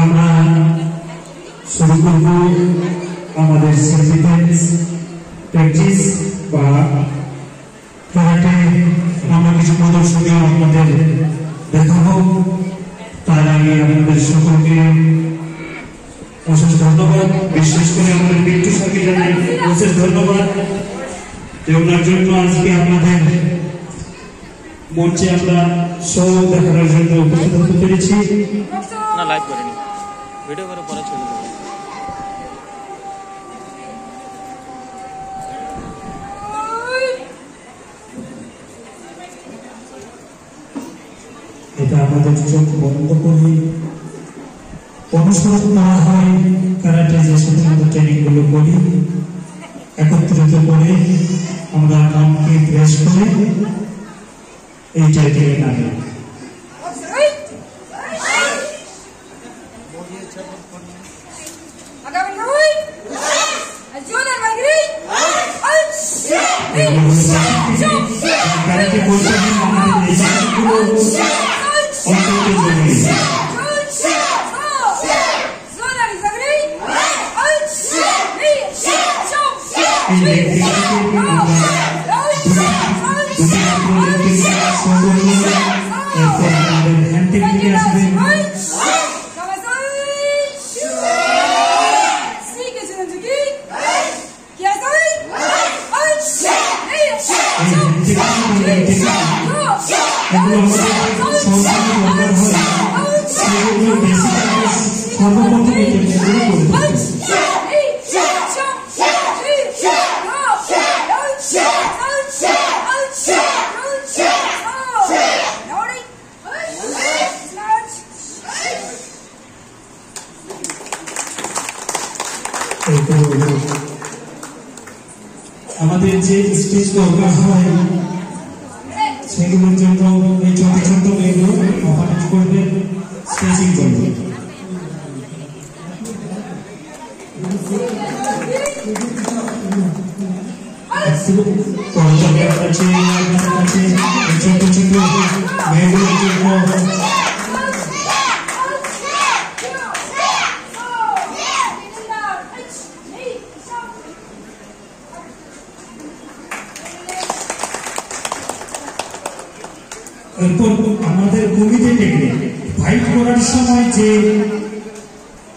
আমরা শুরু করব আমাদের সেলফ প্র্যাকটিস বা ক্যারাটে আমরা কিছু প্রদর্শনী আপনাদের দেখাবো। তার আগে আপনাদের সকলকে অশেষ ধন্যবাদ, বিশেষ করে আমাদের বিট্টু স্যারকে জানাই অশেষ ধন্যবাদ যে ওনার জন্য আজকে আপনাদের মঞ্চে আমরা শো দেখানোর জন্য উপস্থিত হতে পেরেছি। না লাইভ করিনি, ভিডিও করে পরে চলে যাবো। এটা আমাদের চোখ বন্ধ করে অনুসরণ করা হয় ক্যারাটে যে সাধারণত ট্রেনিং গুলো করি, একত্রিত করে আমরা নামকে প্রেস করে এই জায়গায় নামে। ক্যারাটে বলতে আমাদের এই জায়গাগুলো অত্যন্ত জরুরি। আমাদের যে স্টেজ দরকার হয় সেগুলোর জন্য এই ছোট ছোট মেয়েগুলো অপারেট করবে, স্টেচিং করবে। ছোট ছোট মেয়েগুলোর জন্য এরপর আমাদের কবিতে টেকনিক ফাইট করার সময় যে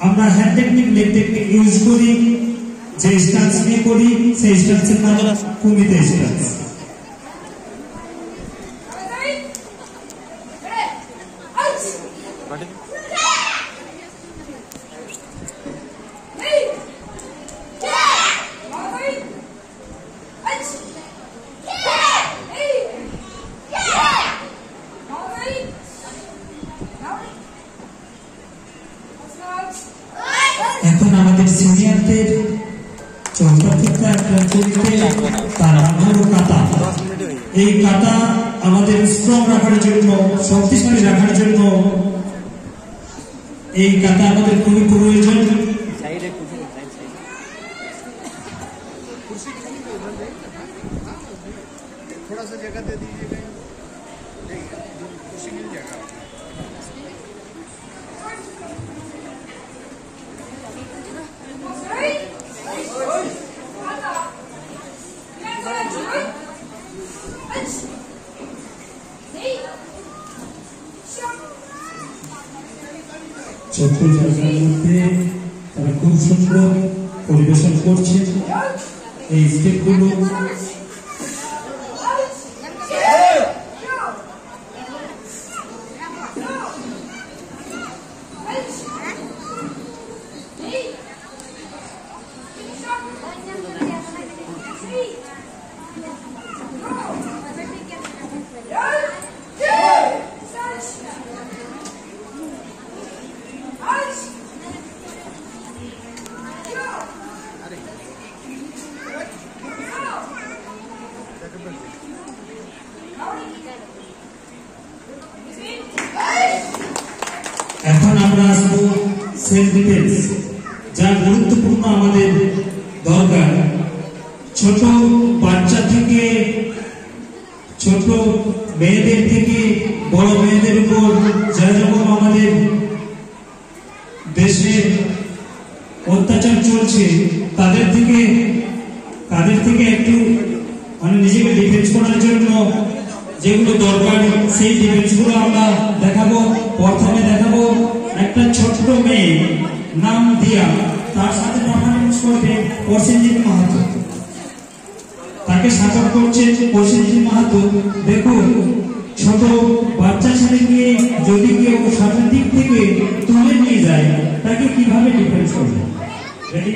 আমরা hand technique leg technique use করি, যে স্টান্স নিয়ে করি সেই স্টান্সের নাম কবিতে স্টান্স। এখন আমাদের সিনিয়রদের চৌকাঠিকা একটা চরিত্রে তার নাম হলো কাতা। এই কাতা আমাদের স্ট্রং রাখার জন্য, শক্তিশালী রাখার জন্য এই কাতা আমাদের খুবই প্রয়োজন। थोड़ा सा जगह दे दीजिएगा, कुर्सी मिल जाएगा। ছোট্ট জায়গার মধ্যে তারা খুব সুন্দর পরিবেশন করছে এই স্টেপগুলো। এখন আমরা আসবো সেলফ ডিফেন্স, যা গুরুত্বপূর্ণ আমাদের দরকার। ছোট বাচ্চা থেকে ছোট মেয়েদের থেকে বড় মেয়েদের উপর যেরকম আমাদের দেশে অত্যাচার চলছে তাদের থেকে একটু মানে নিজেকে ডিফেন্স করার জন্য যেগুলো দরকার সেই ডিফেন্স গুলো আমরা দেখাবো। প্রথমে দেখাবো একটা ছোট্ট মেয়ে নাম দিয়া, তার সাথে পারফরমেন্স করবে প্রসেনজিৎ মাহাতো, তাকে সাপোর্ট করছে প্রসেনজিৎ মাহাতো। দেখুন ছোট বাচ্চা ছেলেকে যদি কেউ সামনের দিক থেকে তুলে নিয়ে যায় তাকে কিভাবে ডিফেন্স করবে। রেডি?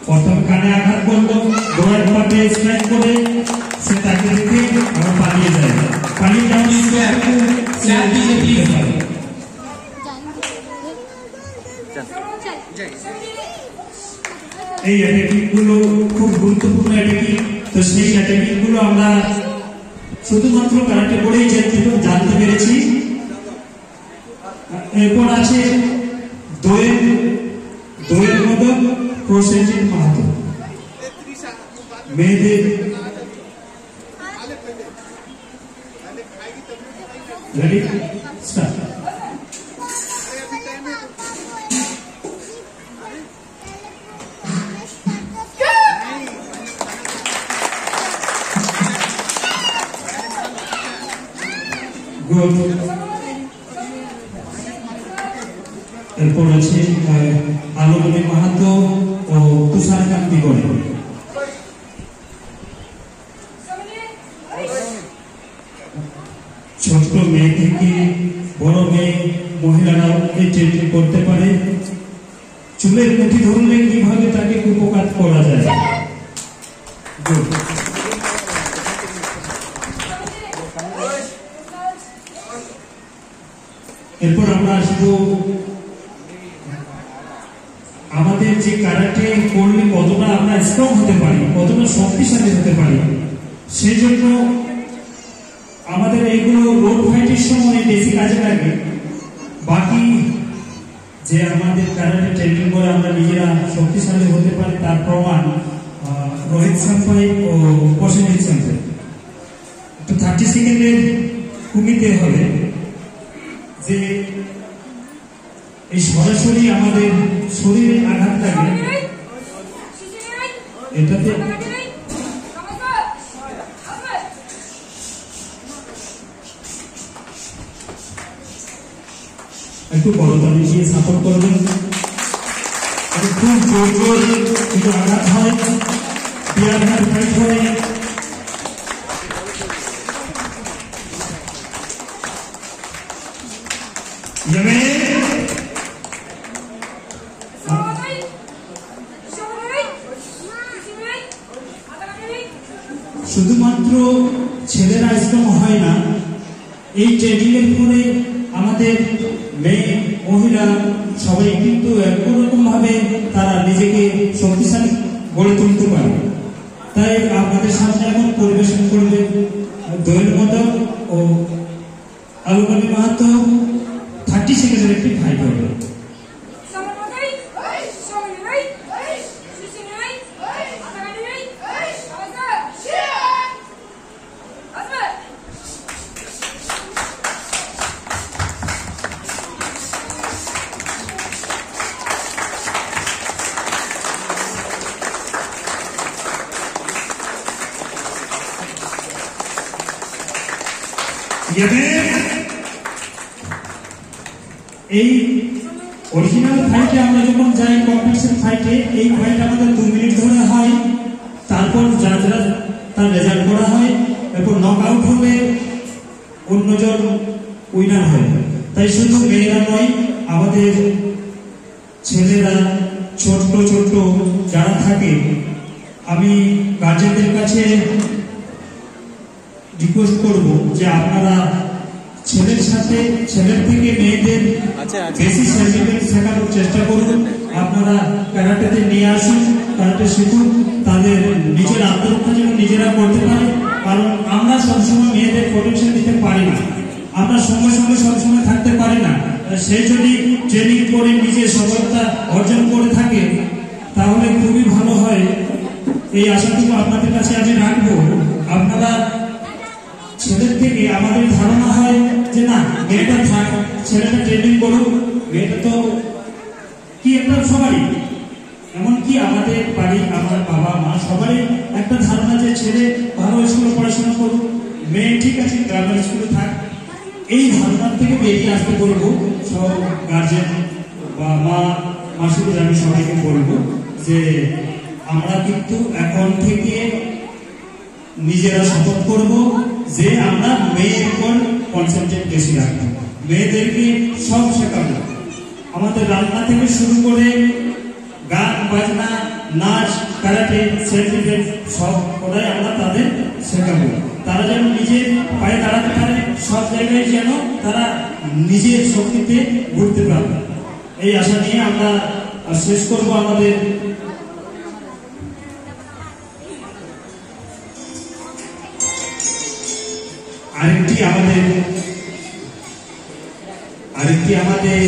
প্রথম কানে আঘাত করলো, গোড়ার পাতে স্ট্রাইক করে সে তাকে দেখে আবার পালিয়ে যায়। পালিয়ে যাওয়ার এই অ্যাটাকিং গুলো খুব গুরুত্বপূর্ণ অ্যাটাকিং। তো সেই অ্যাটাকিং গুলো আমরা শুধুমাত্র কারাটে পড়েই জানতে পেরেছি। এরপর আছে দোয়েল মদক প্রসেনজিৎ মাহাতো, মেয়েদের রেডি স্টার্ট। গুড। এরপর আছে আলোমনি মাহাতো ও তুষারকান্তি গড়ে। ছোট মেয়ে থেকে বড় মেয়ে মহিলারাও এই ট্রেনিং করতে পারে। চুলের মুঠি ধরলে কিভাবে তাকে উপকার করা যায়। গুড। এরপর আমরা আসবো আমাদের যে কারাটে করলে কতটা আমরা স্ট্রং হতে পারি, কতটা শক্তিশালী হতে পারি। সেই জন্য আমাদের এইগুলো রোড ফাইটের সময় বেশি কাজে লাগে। বাকি যে আমাদের কারাটে ট্রেনিং করে আমরা নিজেরা শক্তিশালী হতে পারি তার প্রমাণ রোহিত সাম্পাই ও প্রসেনজিৎ সাম্পাই। তো 30 সেকেন্ডের কুমিতে হবে যে এই সরাসরি আমাদের শরীরে আঘাত লাগে, এটাতে একটু বড়তালি দিয়ে সাপোর্ট করবেন। খুব জোর জোর কিছু আঘাত হয়, আঘাত ফাইট হয়। শুধুমাত্র ছেলেরা স্ট্রং হয় না, এই ট্রেনিং এর ফলে আমাদের মেয়ে মহিলা সবাই কিন্তু একরকম ভাবে তারা নিজেকে শক্তিশালী গড়ে তুলতে পারে। তাই আপনাদের সামনে এখন পরিবেশন করবে দোয়েল মদক ও আলোমনি মাহাতো। 30 সেকেন্ডের একটি ফাইট হবে। এই অরিজিনাল ফাইটে আমরা যখন যাই কম্পিটিশন ফাইটে, এই ফাইট আমাদের 2 মিনিট ধরে হয়। তারপর জাজরা তার রেজাল্ট করা হয়। এরপর নকআউট হলে অন্যজন উইনার হয়। তাই শুধু মেয়েরা নয়, আমাদের ছেলেরা ছোট ছোট যারা থাকে, আমি গার্জেনদের কাছে রিকোয়েস্ট করব যে আপনারা ছেলের থেকে মেয়েদের বেশি সার্টিফিকেট শেখানোর চেষ্টা করুন। আপনারা ক্যারাটেতে নিয়ে আসুন, ক্যারাটে শিখুন, তাদের নিজের আত্মরক্ষা যেন নিজেরা করতে পারে। কারণ আমরা সবসময় মেয়েদের প্রোটেকশন দিতে পারি না, আমরা সঙ্গে সঙ্গে সবসময় থাকতে পারি না। সেই যদি ট্রেনিং করে নিজের সফলতা অর্জন করে থাকে তাহলে খুবই ভালো হয়। এই আশাটুকু আপনাদের কাছে আমি রাখবো। আপনারা ছেলের থেকে আমাদের ধারণা হয় যে না মেয়েটা থাক, ছেলেটা ট্রেনিং করুক, মেয়েটা তো কি একটা সবারই, এমনকি আমাদের বাড়ি আমার বাবা মা সবারই একটা ধারণা যে ছেলে ভালো স্কুলে পড়াশোনা করুক, মেয়ে ঠিক আছে গ্রামের স্কুলে থাক। এই ধারণা থেকে বেরিয়ে আসতে বলবো সব গার্জেন বা মা মাসিদের, আমি সবাইকে বলবো যে আমরা কিন্তু এখন থেকে নিজেরা শপথ করব যে আমরা মেয়ের উপর কনসেন্ট্রেট বেশি রাখবো, মেয়েদেরকে সব শেখাবো, আমাদের রান্না থেকে শুরু করে গান বাজনা নাচ ক্যারাটে সেলফ ডিফেন্স সব করাই আমরা তাদের শেখাবো। তারা যেন নিজের পায়ে দাঁড়াতে পারে, সব জায়গায় যেন তারা নিজের শক্তিতে ঘুরতে পারবে, এই আশা নিয়ে আমরা শেষ করব আমাদের আরেকটি আমাদের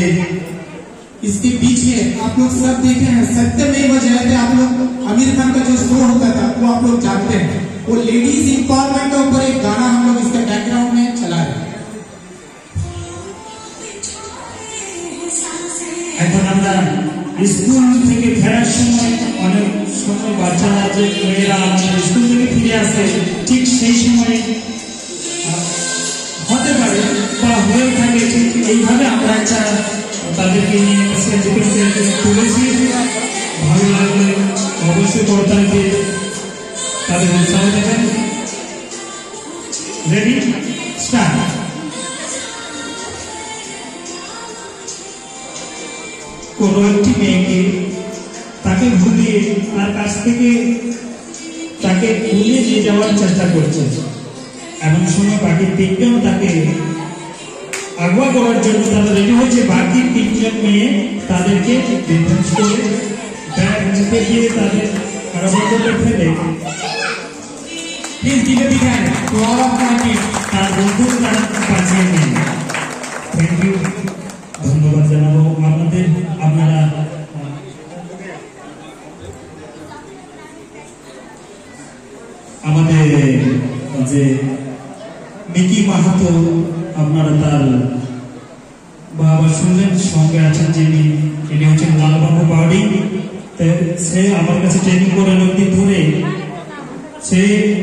इसके पीछे आप लोग सब देखे हैं सत्यमेव जयते। आप लोग आमिर खान का जो शो होता था वो आप लोग जानते हैं, वो लेडीज इंपावरमेंट के ऊपर एक गाना हम लोग इसके बैकग्राउंड में चला रहे हैं। এখন আমরা স্কুল থেকে ফেরার সময় অনেক সময় বাচ্চারা যে মেয়েরা আমাদের স্কুল থেকে ফিরে আসে, ঠিক সেই সময় হতে পারে বা হয়ে থাকে, ঠিক এইভাবে আমরা একটা তাদেরকে নিয়ে তুলেছি। ভালো লাগলে অবশ্যই করতালকে তাদের উৎসাহ দেবেন। Ready start. কোনো একটি মেয়েকে তাকে ভুলিয়ে তার কাছ থেকে তাকে ভুলিয়ে নিয়ে যাওয়ার চেষ্টা করছে, এমন সময় বাকি তিনজন তাকে আগুয়া করার জন্য তারা রেডি হয়েছে। বাকি তিনজন মেয়ে তাদেরকে ডিফেন্স করে ব্যাগ মুখে দিয়ে তাদের কারাবন্ধনে ফেলে please give a big hand to all of my team. তার বন্ধু তারা বাঁচিয়ে নেন। থ্যাংক ইউ, ধন্যবাদ জানাবো আপনাদের। আপনারা আমাদের যে মিকি মাহাতো, আপনারা তার বাবা শুনলেন, সঙ্গে আছেন যিনি, ইনি হচ্ছেন লালবাবু বাউডি। সে আমার কাছে ট্রেনিং করে অনেকদিন ধরে, সে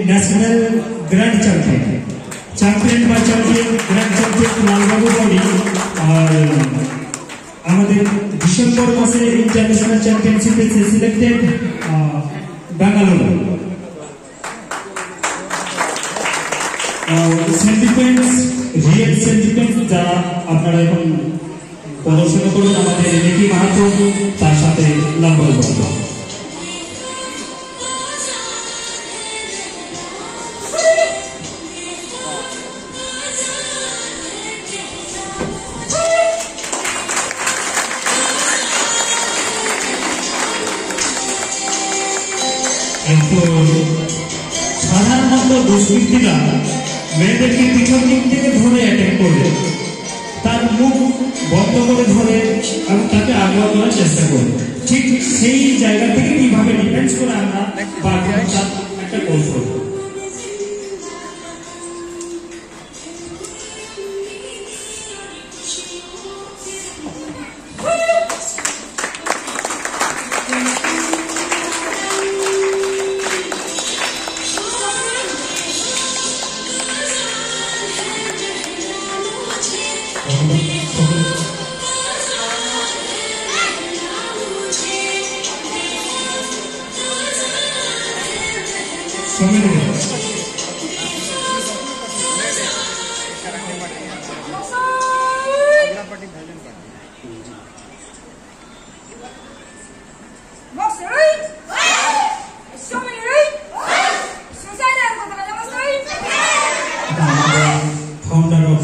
ন্যাশনাল গ্র্যান্ড চ্যাম্পিয়ন বা গ্র্যান্ড চ্যাম্পিয়ন লালবাবু বাউডি। আর আমাদের ডিসেম্বর মাসে ইন্টারন্যাশনাল চ্যাম্পিয়নশিপে সে selected Bangalore. Self defence, real self defence যারা আপনারা এখন প্রদর্শন করুন আমাদের মিকি মাহাতো, তার সাথে লালবাবু বাউডি। কিন্তু সাধারণত দুষ্কৃতীরা মেয়েদেরকে পিছন দিক থেকে ধরে অ্যাটাক করবে, তার মুখ বন্ধ করে ধরে এবং তাকে আগুয়া করার চেষ্টা করবে। ঠিক সেই জায়গা থেকে কিভাবে ডিফেন্স করে আমরা একটা কৌশল। Founder of